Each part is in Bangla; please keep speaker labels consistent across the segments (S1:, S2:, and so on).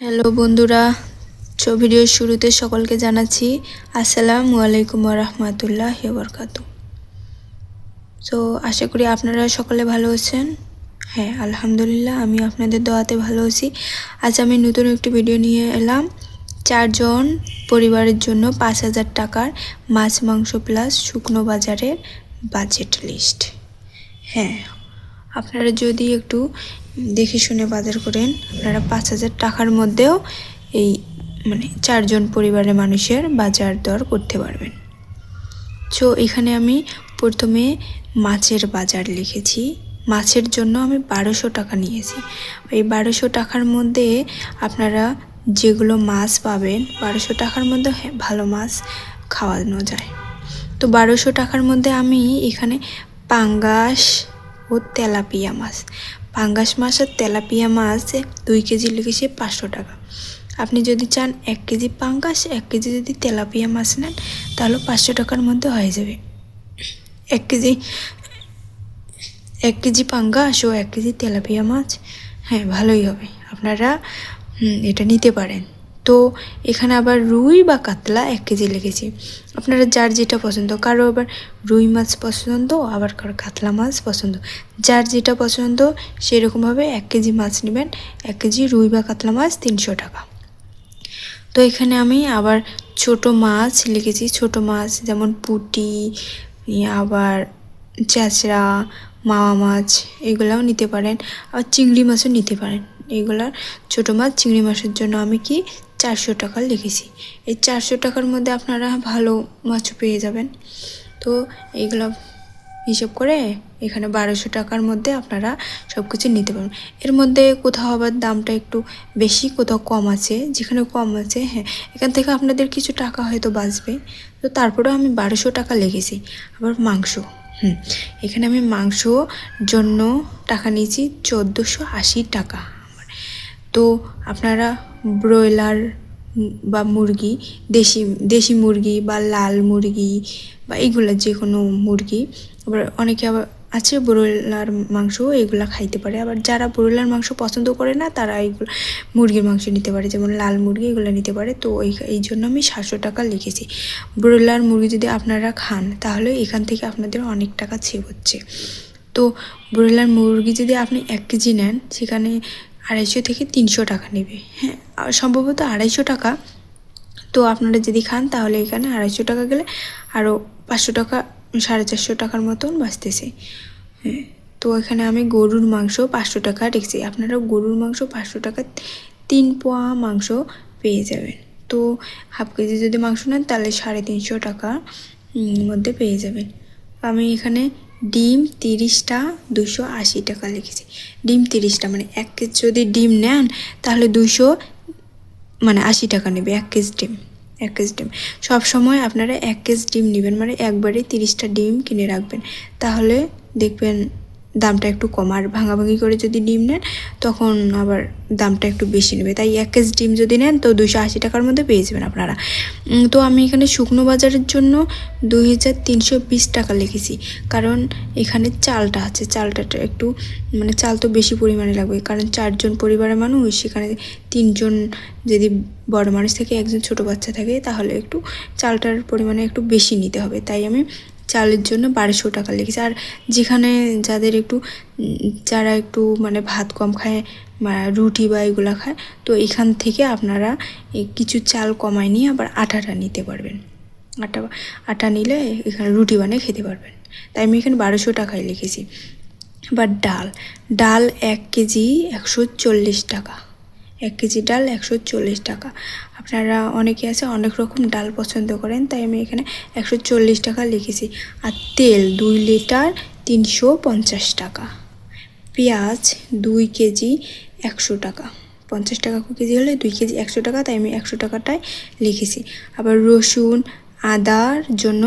S1: হ্যালো বন্ধুরা, ভিডিওর শুরুতে সকলকে জানাচ্ছি আসসালামু আলাইকুম ওয়া রাহমাতুল্লাহি ওয়া বারাকাতুহু। আশা করি আপনারা সকলে ভালো আছেন। হ্যাঁ, আলহামদুলিল্লাহ আমি আপনাদের দোয়াতে ভালো আছি। আজ আমি নতুন একটি ভিডিও নিয়ে এলাম। 4 জন পরিবারের জন্য 5,000 টাকার মাছ মাংস প্লাস শুকনো বাজারের বাজেট লিস্ট। হ্যাঁ, আপনারা যদি একটু দেখে শুনে বাজার করেন, আপনারা 5,000 টাকার মধ্যেও এই 4 জন পরিবারের মানুষের বাজার দর করতে পারবেন। এখানে আমি প্রথমে মাছের বাজার লিখেছি। মাছের জন্য আমি 1200 টাকা নিয়েছি। এই 1200 টাকার মধ্যে আপনারা যেগুলো মাছ পাবেন, 1200 টাকার মধ্যে ভালো মাছ খাওয়ানো যায়। 1200 টাকার মধ্যে আমি এখানে পাঙ্গাস ও তেলাপিয়া মাছ, পাঙ্গাস মাছ আর তেলাপিয়া মাছ 2 কেজি লিখেছি 500 টাকা। আপনি যদি চান 1 কেজি পাঙ্গাস 1 কেজি যদি তেলাপিয়া মাছ নেন তাহলে 500 টাকার মধ্যে হয়ে যাবে। 1 কেজি পাঙ্গাস ও 1 কেজি তেলাপিয়া মাছ, হ্যাঁ ভালোই হবে, আপনারা এটা নিতে পারেন। এখানে আবার রুই বা কাতলা 1 কেজি লিখেছি। আপনারা যার যেটা পছন্দ, কারো আবার রুই মাছ পছন্দ, আবার কারো কাতলা মাছ পছন্দ, যার যেটা পছন্দ সেরকমভাবে 1 কেজি মাছ নেবেন। 1 কেজি রুই বা কাতলা মাছ 300 টাকা। এখানে আমি আবার ছোট মাছ লিখেছি। ছোট মাছ যেমন পুঁটি, আবার চেঁচড়া, মাওয়া মাছ এগুলাও নিতে পারেন, আর চিংড়ি মাছও নিতে পারেন। এগুলার ছোট মাছ চিংড়ি মাছের জন্য আমি 400 টাকা লিখেছি। এই 400 টাকার মধ্যে আপনারা ভালো মাছও পেয়ে যাবেন। এইগুলো হিসাব করে এখানে 1200 টাকার মধ্যে আপনারা সব কিছু নিতে পারবেন। এর মধ্যে কোথাও আবার দামটা একটু বেশি, কোথাও কম আছে। যেখানে কম আছে, হ্যাঁ, এখান থেকে আপনাদের কিছু টাকা হয়তো বাঁচবে। তারপরেও আমি 1200 টাকা লিখেছি। আবার মাংস, এখানে আমি মাংস জন্য টাকা নিয়েছি 1480 টাকা। আপনারা ব্রয়লার বা মুরগি, দেশি মুরগি বা লাল মুরগি বা এইগুলো যে কোনো মুরগি, আবার অনেকে আবার আছে ব্রয়লার মাংস এগুলো খাইতে পারে। আবার যারা ব্রয়লার মাংস পছন্দ করে না তারা এইগুলো মুরগির মাংস নিতে পারে, যেমন লাল মুরগি এগুলো নিতে পারে। এই জন্য আমি 700 টাকা লিখেছি। ব্রয়লার মুরগি যদি আপনারা খান তাহলে এখান থেকে আপনাদের অনেক টাকা সেভ হচ্ছে। ব্রয়লার মুরগি যদি আপনি 1 কেজি নেন সেখানে 250 থেকে 300 টাকা নেবে, হ্যাঁ সম্ভবত 250 টাকা। আপনারা যদি খান তাহলে এখানে 250 টাকা গেলে আরও 500 টাকা, 450 টাকার মতন বাঁচতেছে। হ্যাঁ, এখানে আমি গরুর মাংস 500 টাকা রেখেছি। আপনারা গরুর মাংস 500 টাকা 3 পোয়া মাংস পেয়ে যাবেন। হাফ কেজি যদি মাংস নেন তাহলে 350 টাকার মধ্যে পেয়ে যাবেন। আমি এখানে ডিম 30টা 280 টাকা লিখেছি। ডিম 30টা 1 কেজি যদি ডিম নেন তাহলে 280 টাকা নেবে 1 কেজি ডিম। 1 কেজি ডিম সবসময় আপনারা 1 কেজি ডিম নেবেন, একবারে 30টা ডিম কিনে রাখবেন, তাহলে দেখবেন দামটা একটু কম। আর ভাঙাভাঙি করে যদি ডিম নেন তখন আবার দামটা একটু বেশি নেবে। তাই 1 কেজি ডিম যদি নেন 280 টাকার মধ্যে পেয়ে যাবেন আপনারা। আমি এখানে শুকনো বাজারের জন্য 2320 টাকা লিখেছি, কারণ এখানে চালটা আছে। চালটা একটু চাল তো বেশি পরিমাণে লাগবে, কারণ 4 জন পরিবারের মানুষ, সেখানে 3 জন যদি বড় মানুষ থাকে, 1 জন ছোটো বাচ্চা থাকে, তাহলে একটু চালটার পরিমাণে একটু বেশি নিতে হবে। তাই আমি চালের জন্য 1200 টাকা লিখেছি। আর যেখানে যারা একটু ভাত কম খায়, রুটি বা এগুলো খায়, এখান থেকে আপনারা কিছু চাল কমায় নিয়ে আবার আটাটা নিতে পারবেন। আটা নিলে এখানে রুটি বানিয়ে খেতে পারবেন। তাই আমি এখানে 1200 টাকায় লিখেছি। আবার ডাল 1 কেজি 140 টাকা। 1 কেজি ডাল 140 টাকা। আপনারা অনেকে আছে অনেক রকম ডাল পছন্দ করেন, তাই আমি এখানে 140 টাকা লিখেছি। আর তেল 2 লিটার 350 টাকা। পেঁয়াজ 2 কেজি 100 টাকা। 50 টাকা কেজি হলে 2 কেজি 100 টাকা, তাই আমি 100 টাকাটাই লিখেছি। আবার রসুন আদার জন্য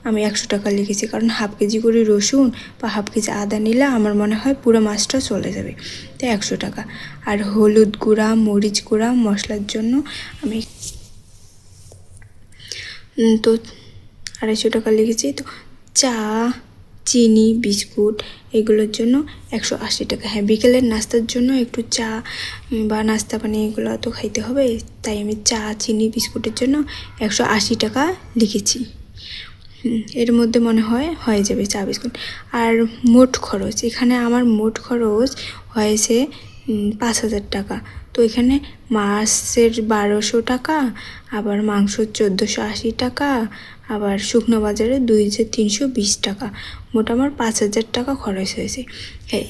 S1: আমি 100 টাকা লিখেছি, কারণ হাফ কেজি করে রসুন বা হাফ কেজি আদা নিলে আমার মনে হয় পুরো মাছটা চলে যাবে, তাই 100 টাকা। আর হলুদ গুঁড়া, মরিচ গুঁড়া, মশলার জন্য আমি 250 টাকা লিখেছি। চা চিনি বিস্কুট এগুলোর জন্য 180 টাকা। হ্যাঁ, বিকেলের নাস্তার জন্য একটু চা বা নাস্তা পানি এগুলো তো খাইতে হবে, তাই আমি চা চিনি বিস্কুটের জন্য 180 টাকা লিখেছি। এর মধ্যে মনে হয় হয়ে যাবে চা বিস্কুট। আর মোট খরচ, এখানে আমার মোট খরচ হয়েছে 5,000 টাকা। তো এখানে মাছের 1200 টাকা, আবার মাংস 1480 টাকা, আবার শুকনো বাজারে 2320 টাকা, মোট আমার 5,000 টাকা খরচ হয়েছে।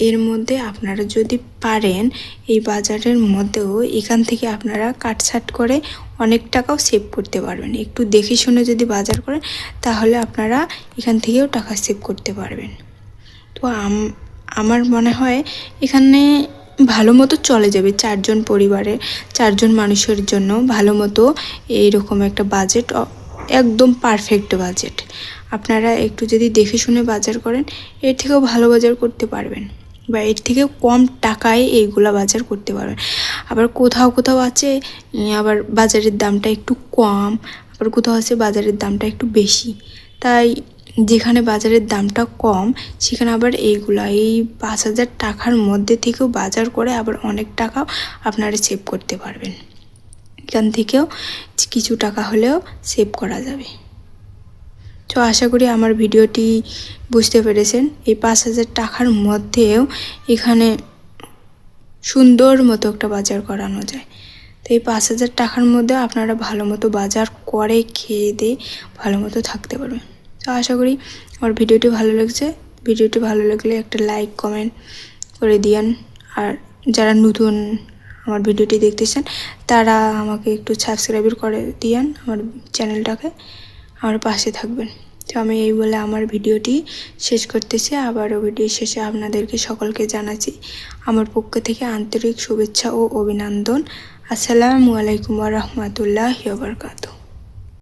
S1: এর মধ্যে আপনারা যদি পারেন এই বাজারের মধ্যেও এখান থেকে আপনারা কাটছাট করে অনেক টাকাও সেভ করতে পারবেন। একটু দেখে শুনে যদি বাজার করেন তাহলে আপনারা এখান থেকেও টাকা সেভ করতে পারবেন। তো আমার মনে হয় এখানে ভালো মতো চলে যাবে 4 জন পরিবারে, 4 জন মানুষের জন্য ভালো মতো এইরকম একটা বাজেট, একদম পারফেক্ট বাজেট। আপনারা একটু যদি দেখে শুনে বাজার করেন এর থেকেও ভালো বাজার করতে পারবেন, বা এর থেকেও কম টাকায় এইগুলা বাজার করতে পারবেন। আবার কোথাও কোথাও আছে আবার বাজারের দামটা একটু কম, আবার কোথাও আছে বাজারের দামটা একটু বেশি। তাই যেখানে বাজারের দামটা কম সেখানে আবার এই 5,000 টাকার মধ্যে থেকেও বাজার করে আবার অনেক টাকাও আপনারা সেভ করতে পারবেন। এখান থেকেও কিছু টাকা হলেও সেভ করা যাবে। তো আশা করি আমার ভিডিওটি বুঝতে পেরেছেন। এই 5,000 টাকার মধ্যেও এখানে সুন্দর মতো একটা বাজার করানো যায়। তো এই 5,000 টাকার মধ্যে আপনারা ভালো মতো বাজার করে খেয়ে দিয়ে ভালো মতো থাকতে পারবেন। তো আশা করি আমার ভিডিওটি ভালো লাগছে। ভিডিওটি ভালো লাগলে একটা লাইক কমেন্ট করে দিয়েন। আর যারা নতুন আমার ভিডিওটি দেখতেছেন তারা আমাকে একটু সাবস্ক্রাইব করে দিয়েন আমার চ্যানেলটাকে, আমার পাশে থাকবেন। তো আমি এই বলে আমার ভিডিওটি শেষ করতেছি। আবারও ভিডিও শেষে আপনাদেরকে সকলকে জানাচ্ছি আমার পক্ষ থেকে আন্তরিক শুভেচ্ছা ও অভিনন্দন। আসসালামু আলাইকুম ওয়া রাহমাতুল্লাহি ওয়া বারাকাতুহু।